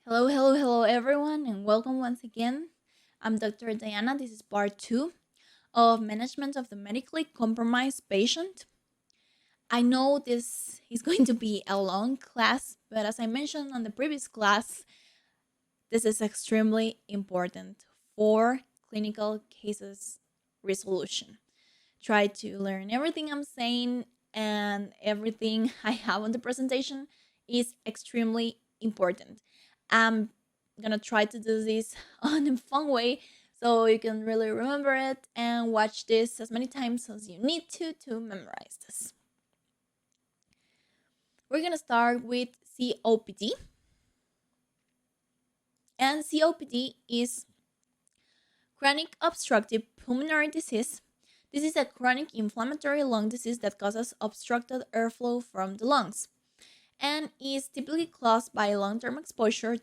Hello, hello, hello, everyone, and welcome once again. I'm Dr. Diana. This is part two of management of the medically compromised patient. I know this is going to be a long class, but as I mentioned on the previous class, this is extremely important for clinical cases resolution. Try to learn everything I'm saying, and everything I have on the presentation is extremely important. I'm gonna try to do this on a fun way so you can really remember it and watch this as many times as you need to memorize this. We're gonna start with COPD, and COPD is chronic obstructive pulmonary disease. This is a chronic inflammatory lung disease that causes obstructed airflow from the lungs and is typically caused by long term exposure